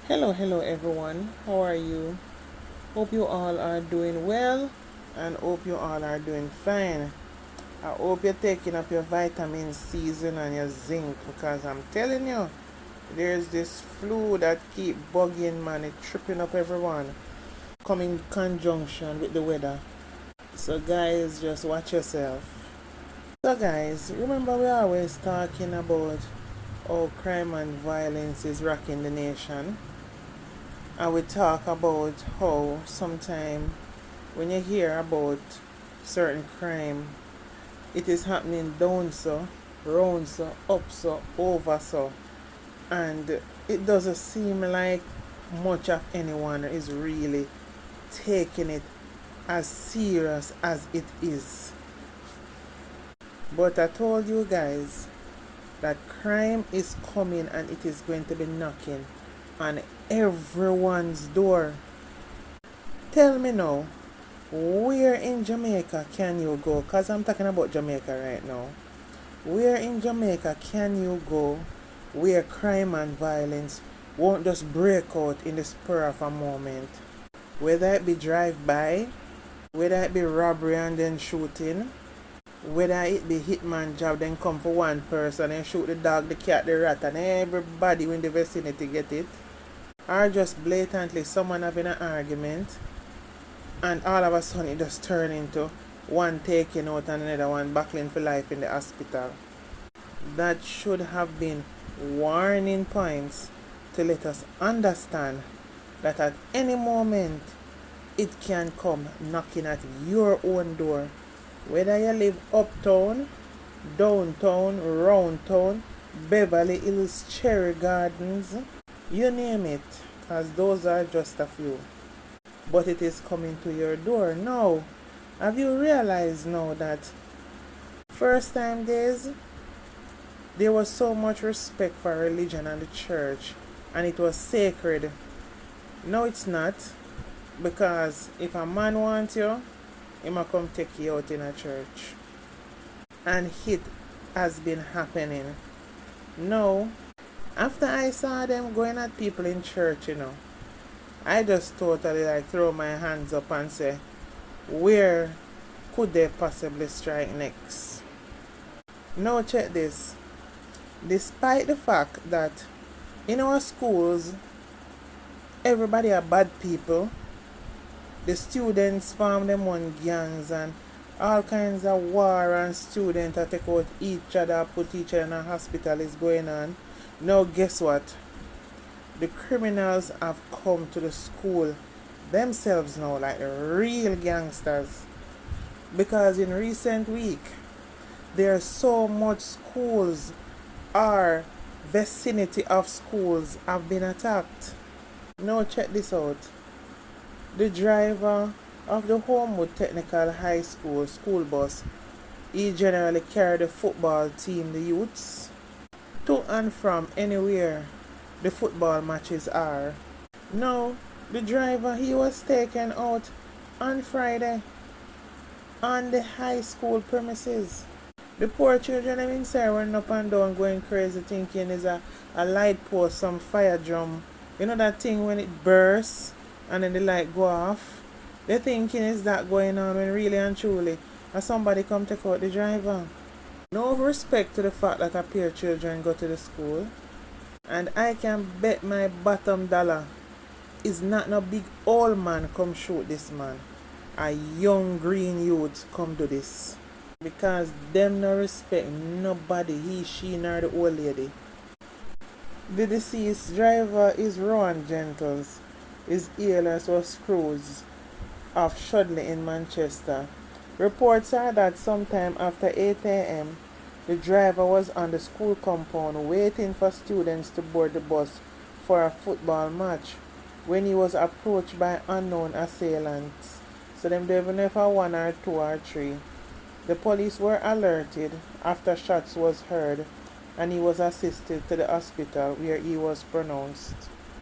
Hello everyone. How are you? Hope you all are doing well and hope you all are doing fine. I hope you're taking up your vitamin C's and your zinc because I'm telling you, there's this flu that keep bugging man, it tripping up everyone. Coming in conjunction with the weather. So guys, just watch yourself. So guys, remember we always talking about how crime and violence is rocking the nation. And we talk about how sometimes when you hear about certain crime, it is happening down so, round so, up so, over so, and it doesn't seem like much of anyone is really taking it as serious as it is. But I told you guys that crime is coming and it is going to be knocking on everyone's door. Tell me now, where in Jamaica can you go? Because I'm talking about Jamaica right now. Where in Jamaica can you go where crime and violence won't just break out in the spur of a moment? Whether it be drive-by, whether it be robbery and then shooting, whether it be hitman job then come for one person and shoot the dog, the cat, the rat and everybody in the vicinity get it, or just blatantly someone having an argument and all of a sudden it just turn into one taking out and another one battling for life in the hospital. That should have been warning points to let us understand that at any moment it can come knocking at your own door. Whether you live uptown, downtown, round town, Beverly Hills, Cherry Gardens, you name it, because those are just a few. But it is coming to your door. Now, have you realized now that first time days, there was so much respect for religion and the church, and it was sacred. No, it's not, because if a man wants you, he might come take you out in a church. And it has been happening. Now, after I saw them going at people in church, I just totally throw my hands up and say, where could they possibly strike next? Now check this. Despite the fact that in our schools, everybody are bad people, the students form them on gangs and all kinds of war and students that take out each other, put each other in a hospital is going on. Now guess what? The criminals have come to the school themselves now, like the real gangsters. Because in recent week, there are so much schools or vicinity of schools have been attacked. Now check this out. The driver of the Holmwood Technical High School school bus, he generally carried the football team, the youths, to and from anywhere the football matches are. Now, the driver, he was taken out on Friday on the high school premises. The poor children them inside running up and down going crazy thinking it's a light post, some fire drum. You know that thing when it bursts and then the light go off? They're thinking is that going on when really and truly somebody come take out the driver. No respect to the fact that a pair of children go to the school. And I can bet my bottom dollar is not no big old man come shoot this man. A young green youth come do this. Because them no respect nobody, he, she, nor the old lady. The deceased driver is Rowan Gentles. His alias was Cruz of Shudley in Manchester. Reports are that sometime after 8 a.m., the driver was on the school compound waiting for students to board the bus for a football match when he was approached by unknown assailants. So them don't even know if one or two or three. The police were alerted after shots was heard and he was assisted to the hospital where he was pronounced.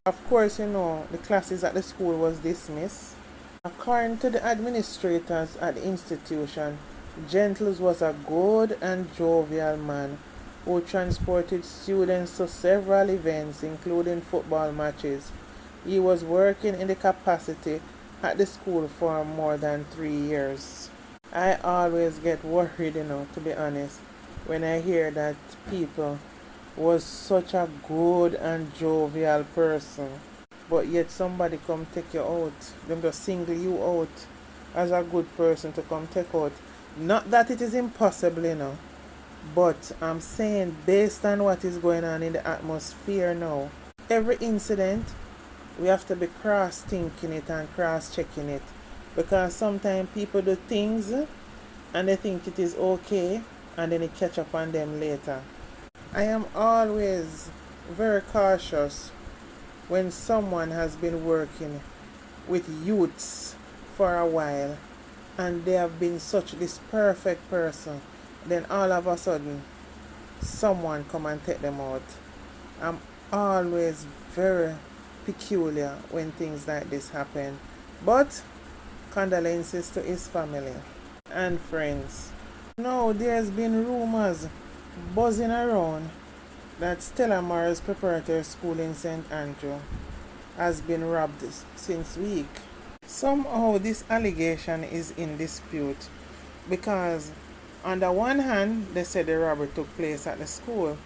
Of course, the classes at the school was dismissed. According to the administrators at the institution, Gentles was a good and jovial man who transported students to several events including football matches He was working in the capacity at the school for more than 3 years. I always get worried, to be honest, when I hear that people was such a good and jovial person, but yet somebody come take you out. Them just single you out as a good person to come take out. Not that it is impossible, but I'm saying based on what is going on in the atmosphere now, every incident we have to be cross thinking it and cross checking it, because sometimes people do things and they think it is okay and then it catch up on them later. I am always very cautious when someone has been working with youths for a while and they have been such this perfect person, then all of a sudden someone come and take them out. I'm always very peculiar when things like this happen, but condolences to his family and friends. Now there's been rumors buzzing around that Stella Morris Preparatory School in St. Andrew has been robbed since week. Somehow this allegation is in dispute because on the one hand they said the robbery took place at the school,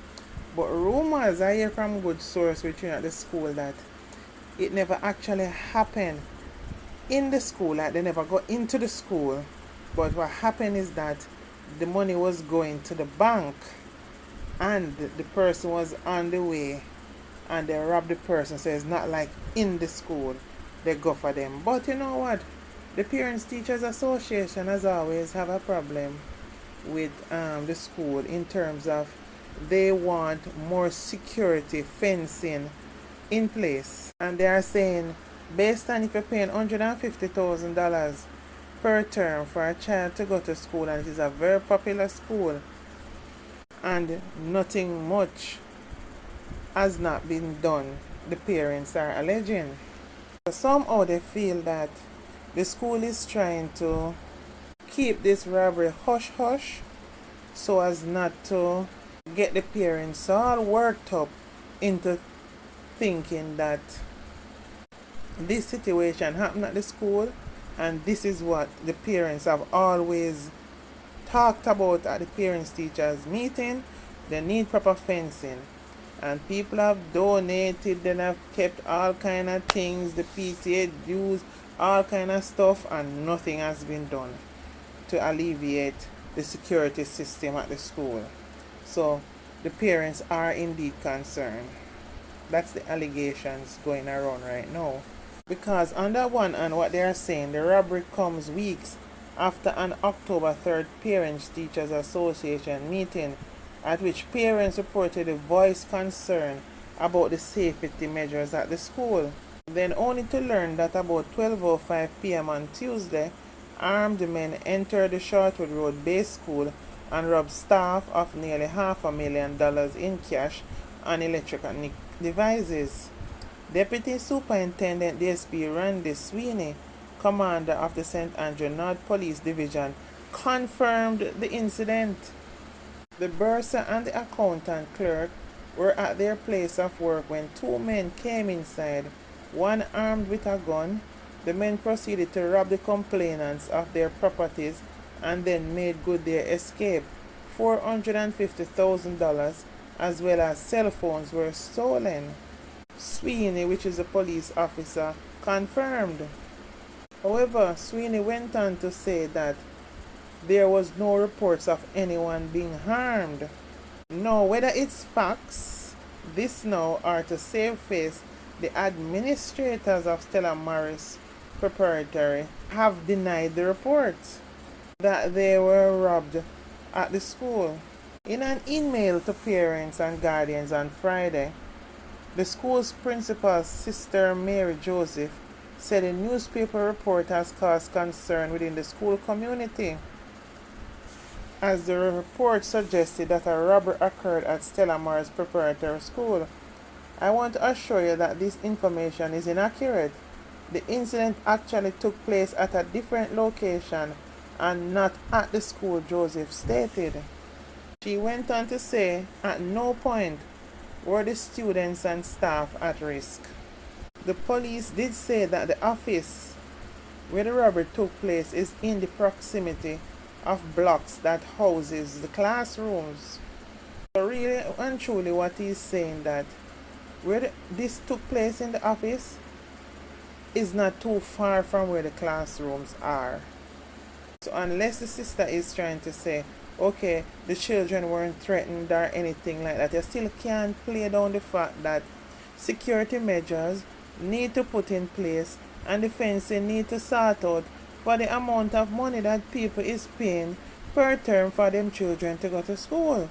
but rumors I hear from good source within at the school that it never actually happened in the school, like they never got into the school, but what happened is that the money was going to the bank and the person was on the way and they robbed the person, so it's not like in the school they go for them. But you know what, the Parents Teachers Association as always have a problem with the school in terms of they want more security fencing in place, and they are saying based on if you're paying $150,000 per term for a child to go to school and it is a very popular school and nothing much has not been done, the parents are alleging. So somehow they feel that the school is trying to keep this robbery hush hush so as not to get the parents all worked up into thinking that this situation happened at the school and this is what the parents have always talked about at the parents teachers meeting. They need proper fencing, and people have donated, they have kept all kind of things, the PTA dues, all kind of stuff, and nothing has been done to alleviate the security system at the school. So the parents are indeed concerned. That's the allegations going around right now. Because on the one hand, what they are saying, the robbery comes weeks after an October 3rd Parents Teachers Association meeting at which parents reportedly voiced concern about the safety measures at the school. Then only to learn that about 12:05 p.m. on Tuesday, armed men entered the Shortwood Road Base School and robbed staff of nearly $500,000 in cash and electronic devices. Deputy Superintendent DSP Randy Sweeney, commander of the St. Andrew North Police Division, confirmed the incident. The bursar and the accountant clerk were at their place of work when two men came inside, one armed with a gun. The men proceeded to rob the complainants of their properties and then made good their escape. $450,000 as well as cell phones were stolen. Sweeney, which is a police officer, confirmed. However, Sweeney went on to say that there was no reports of anyone being harmed. Now, whether it's facts, this now, or to save face, the administrators of Stella Morris Preparatory have denied the reports that they were robbed at the school. In an email to parents and guardians on Friday, the school's principal, Sister Mary Joseph, said a newspaper report has caused concern within the school community, as the report suggested that a robbery occurred at Stella Morris Preparatory School. I want to assure you that this information is inaccurate. The incident actually took place at a different location and not at the school, Joseph stated. She went on to say, at no point were the students and staff at risk. The police did say that the office where the robbery took place is in the proximity of blocks that houses the classrooms. So really and truly what he's saying that this took place in the office is not too far from where the classrooms are. So unless the sister is trying to say, okay, the children weren't threatened or anything like that, you still can't play down the fact that security measures need to put in place and the fencing need to sort out for the amount of money that people is paying per term for them children to go to school.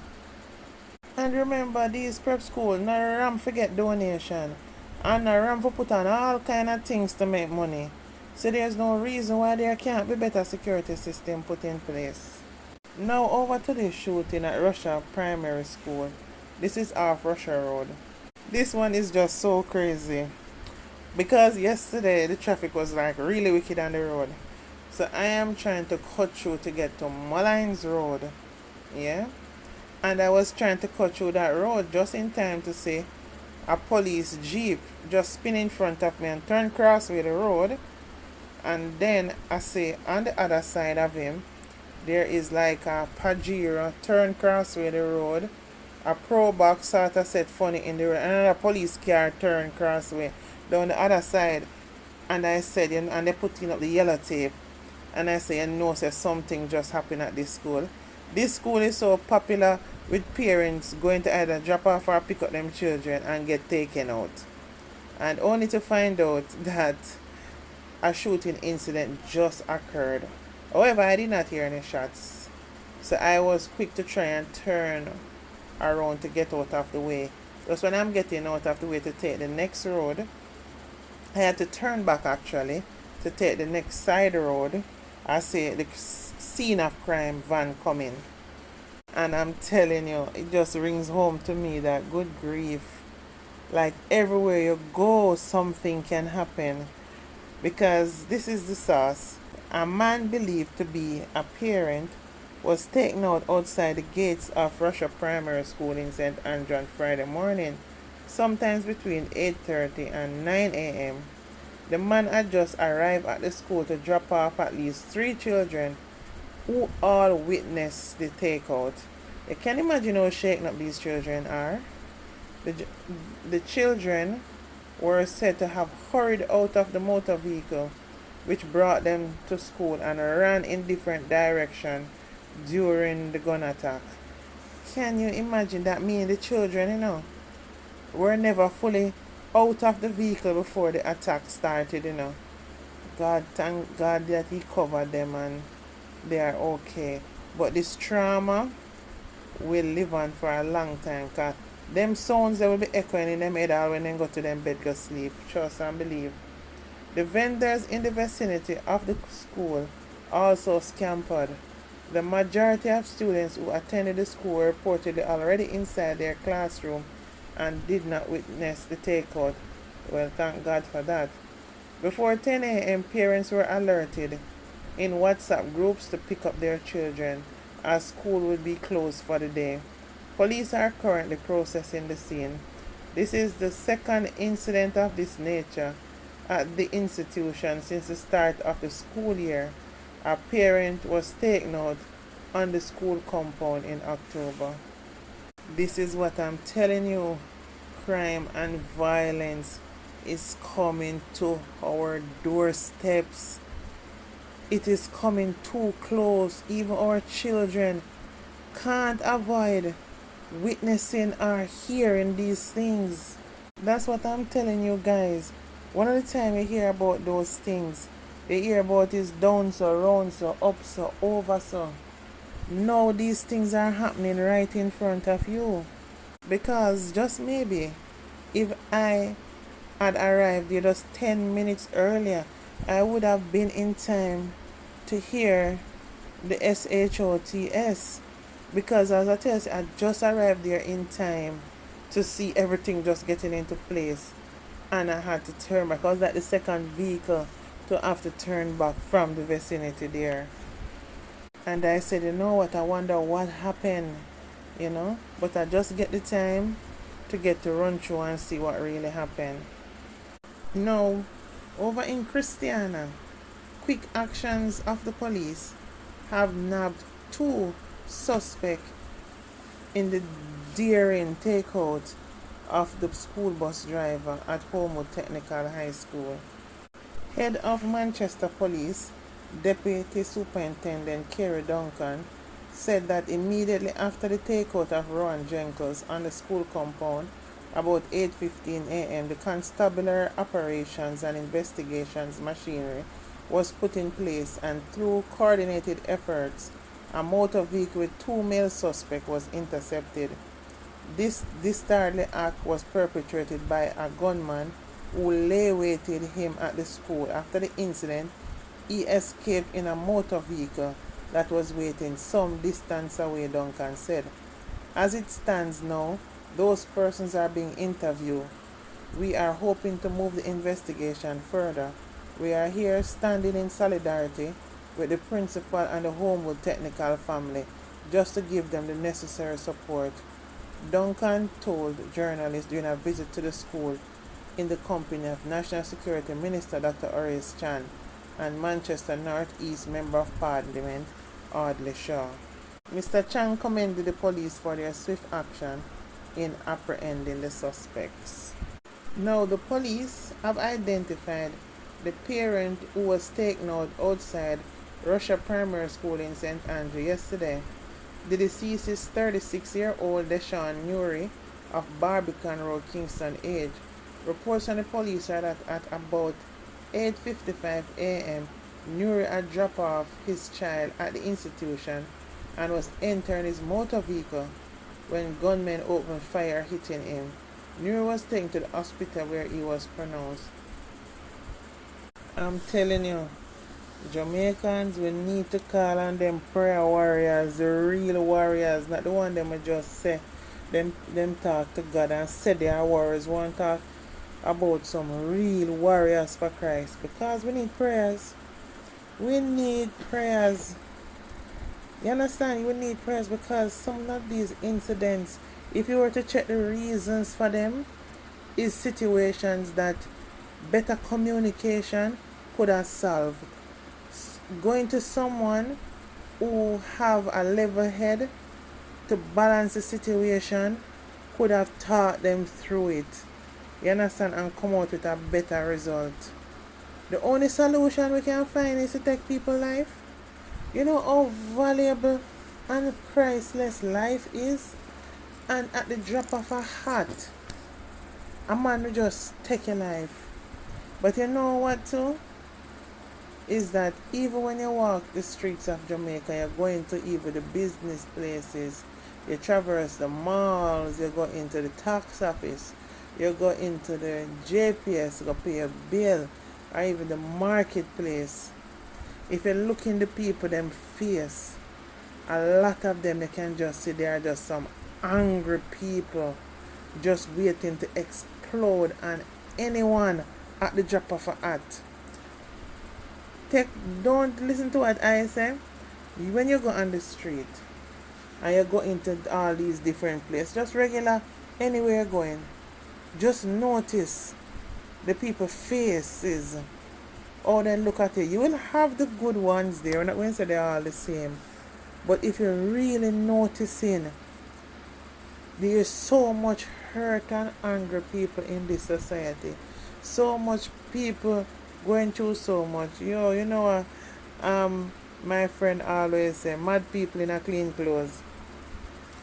And remember, these prep school, not ram forget donation. And not ram for put on all kind of things to make money. So there's no reason why there can't be better security system put in place. Now over to this shooting at Russia Primary School. This is off Russia Road. This one is just so crazy. Because yesterday the traffic was like really wicked on the road. So I am trying to cut through to get to Mullines Road. Yeah? And I was trying to cut through that road just in time to see a police jeep just spin in front of me and turn crossway the road. And then I see on the other side of him there is like a Pajero turn crossway the road. A pro box sort of set funny in the road. Another police car turn crossway down the other side. And I said, and they putting up the yellow tape. And I say, say something just happened at this school. This school is so popular with parents going to either drop off or pick up them children and get taken out. And only to find out that a shooting incident just occurred. However, I did not hear any shots. So I was quick to try and turn around to get out of the way. Just when I'm getting out of the way to take the next road, I had to turn back actually to take the next side road. I see the scene of crime van coming. And I'm telling you, it just rings home to me that good grief. Like everywhere you go, something can happen. Because this is the sauce. A man believed to be a parent was taken out outside the gates of Russia Primary School in St. Andrew on Friday morning, sometimes between 8:30 and 9 a.m. The man had just arrived at the school to drop off at least 3 children who all witnessed the takeout. You can imagine how shaken up these children are. The children were said to have hurried out of the motor vehicle which brought them to school and ran in different directions during the gun attack. Can you imagine that? The children, were never fully out of the vehicle before the attack started, God, thank God that he covered them and they are okay. But this trauma will live on for a long time, because them sounds they will be echoing in them head all when they go to them bed go sleep. Trust and believe. The vendors in the vicinity of the school also scampered. The majority of students who attended the school were reportedly already inside their classroom and did not witness the takeout. Well, thank God for that. Before 10 a.m., parents were alerted in WhatsApp groups to pick up their children as school would be closed for the day. Police are currently processing the scene. This is the second incident of this nature at the institution since the start of the school year. A parent was taken out on the school compound in October. This is what I'm telling you. Crime and violence is coming to our doorsteps. It is coming too close. Even our children can't avoid witnessing or hearing these things. That's what I'm telling you guys. One of the time you hear about those things, you hear about is down so, round so, up so, over so. Now these things are happening right in front of you. Because just maybe, if I had arrived here just 10 minutes earlier, I would have been in time to hear the SHOTS. Because as I tell you, I just arrived there in time to see everything just getting into place. And I had to turn back. I was like the second vehicle to have to turn back from the vicinity there. And I said, you know what, I wonder what happened, But I just get the time to get to run through and see what really happened. Now, over in Christiana, quick actions of the police have nabbed two suspects in the daring takeout of the school bus driver at Holmwood Technical High School. Head of Manchester Police, Deputy Superintendent Kerry Duncan, said that immediately after the takeout of Rowan Jenkins on the school compound, about 8:15 a.m., the constabulary operations and investigations machinery was put in place, and through coordinated efforts, a motor vehicle with two male suspects was intercepted. This disorderly act was perpetrated by a gunman who lay-waited him at the school. After the incident, he escaped in a motor vehicle that was waiting some distance away, Duncan said. As it stands now, those persons are being interviewed. We are hoping to move the investigation further. We are here standing in solidarity with the principal and the Holmwood Technical family just to give them the necessary support, Duncan told journalists during a visit to the school in the company of National Security Minister Dr. Horace Chan and Manchester North East Member of Parliament Audley Shaw. Mr. Chan commended the police for their swift action in apprehending the suspects. Now, the police have identified the parent who was taken out outside Russia Primary School in St. Andrew yesterday. The deceased is 36-year-old Deshaun Newry of Barbican Road, Kingston age. Reports from the police are that at about 8:55 a.m., Newry had dropped off his child at the institution and was entering his motor vehicle when gunmen opened fire, hitting him. Newry was taken to the hospital where he was pronounced. I'm telling you, Jamaicans, we need to call on them prayer warriors, the real warriors, not the one them just say them talk to God and say they are warriors. We want to talk about some real warriors for Christ, because we need prayers. We need prayers. You understand? We need prayers because some of these incidents, if you were to check the reasons for them, is situations that better communication could have solved. Going to someone who have a level head to balance the situation could have taught them through it. You understand? And come out with a better result. The only solution we can find is to take people's life. You know how valuable and priceless life is? And at the drop of a hat, a man will just take your life. But you know what too? Is that even when you walk the streets of Jamaica, you're going to even the business places, you traverse the malls, you go into the tax office, you go into the JPS, you go pay a bill, or even the marketplace. If you look in the people, them face, a lot of them, they can just see they are just some angry people just waiting to explode on anyone at the drop of a hat. Don't listen to what I say. When you go on the street and you go into all these different places, just regular, anywhere you're going, just notice the people's faces. Or then look at it. You will have the good ones there. I'm not going to say they're all the same. But if you're really noticing, there's so much hurt and angry people in this society. So much people going through so much. You know, my friend always say, mad people in a clean clothes.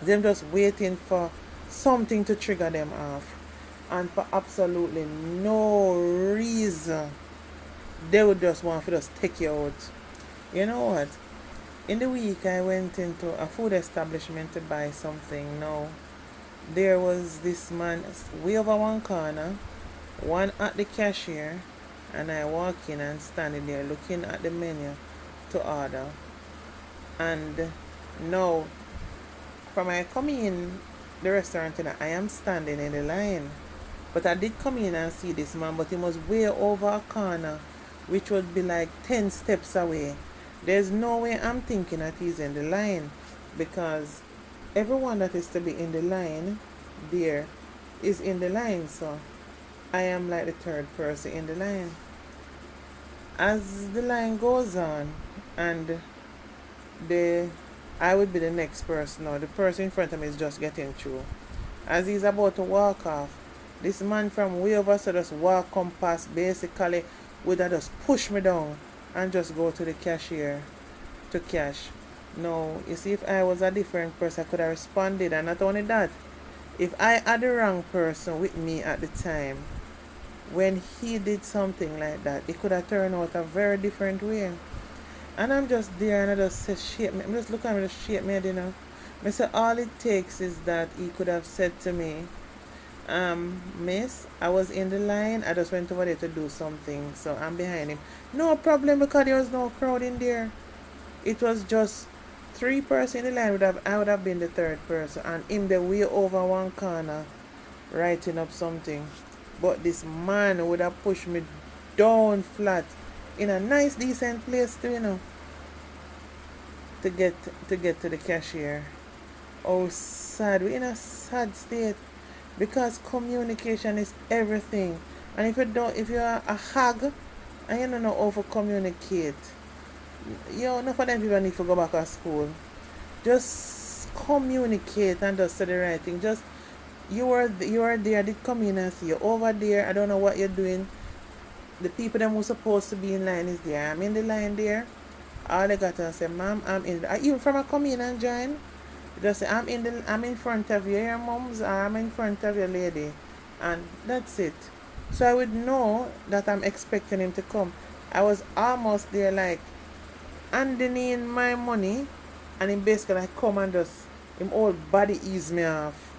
Them just waiting for something to trigger them off. And for absolutely no reason, they would just want to just take you out. You know what? In the week, I went into a food establishment to buy something. Now, there was this man way over one corner, one at the cashier, and I walk in and standing there looking at the menu to order. And now, from I come in the restaurant, I am standing in the line. But I did come in and see this man, but he was way over a corner, which would be like 10 steps away. There's no way I'm thinking that he's in the line, because everyone that is to be in the line there is in the line. So I am like the third person in the line. As the line goes on, and the I would be the next person, or the person in front of me is just getting through. As he's about to walk off, this man from way over so just walk come past, basically would have just push me down and just go to the cashier to cash. No, you see, if I was a different person, I could have responded. And not only that, if I had the wrong person with me at the time, when he did something like that, it could have turned out a very different way. And I'm just there and I just say, shake me. I'm just looking at me, just shake me head, you know. I say, all it takes is that he could have said to me, miss, I was in the line, I just went over there to do something, so I'm behind him. No problem, because there was no crowd in there. It was just three person in the line. I would have been the third person, and him the way over one corner writing up something. But this man would have pushed me down flat in a nice decent place too, you know, to get to the cashier. Oh, sad. We're in a sad state because communication is everything. And if you're a hag and you don't know how to communicate, enough of them people need to go back to school. Just communicate and just say the right thing. Just you are there, they come in and see you over there. I don't know what you're doing. The people that were supposed to be in line is there. I'm in the line there. All they got to say, ma'am, I'm in. Even from a come in and join, just say, I'm in front of you, your moms, or I'm in front of your lady, and that's it. So I would know that I'm expecting him to come. I was almost there, like handing in my money, and him basically like come and just him whole body ease me off.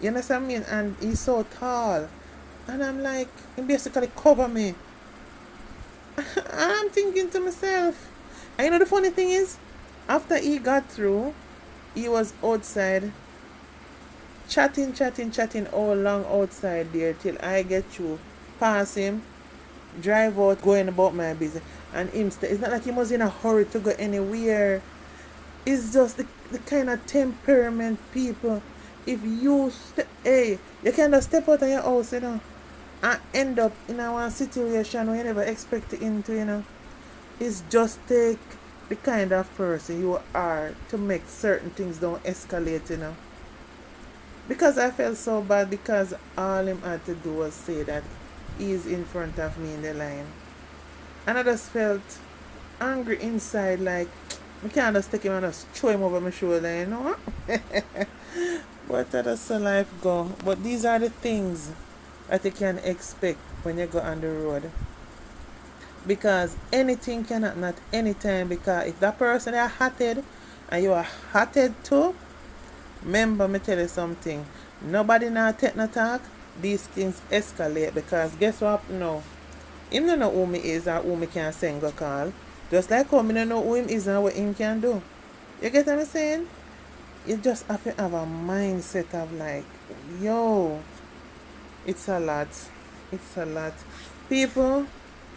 You understand what I mean? And he's so tall. And I'm like, he basically cover me. I'm thinking to myself. And you know the funny thing is, after he got through, he was outside chatting all long outside there till I get through, pass him, drive out, going about my business. And him it's not like he was in a hurry to go anywhere. It's just the kind of temperament people. If you you can just step out of your house, you know, and end up in a one situation where you never expect it into, you know. It's just take the kind of person you are to make certain things don't escalate, you know. Because I felt so bad because all him had to do was say that he's in front of me in the line. And I just felt angry inside, like I can't just take him and just throw him over my shoulder, you know. But that's how life go. But these are the things that you can expect when you go on the road. Because anything can happen at any time. Because if that person is hot-headed and you are hot-headed too, remember me tell you something. Nobody now take no talk. These things escalate. Because guess what now? Him don't know who me is or who me can send go call. Just like how me don't know who him is and what him can do. You get what I'm saying? You just have to have a mindset of like, yo, it's a lot. It's a lot. People,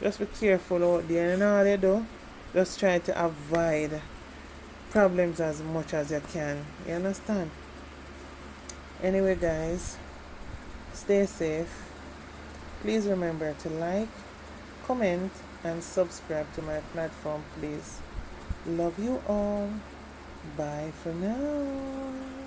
just be careful out there, and all you do, just try to avoid problems as much as you can. You understand? Anyway, guys, stay safe. Please remember to like, comment, and subscribe to my platform, please. Love you all. Bye for now.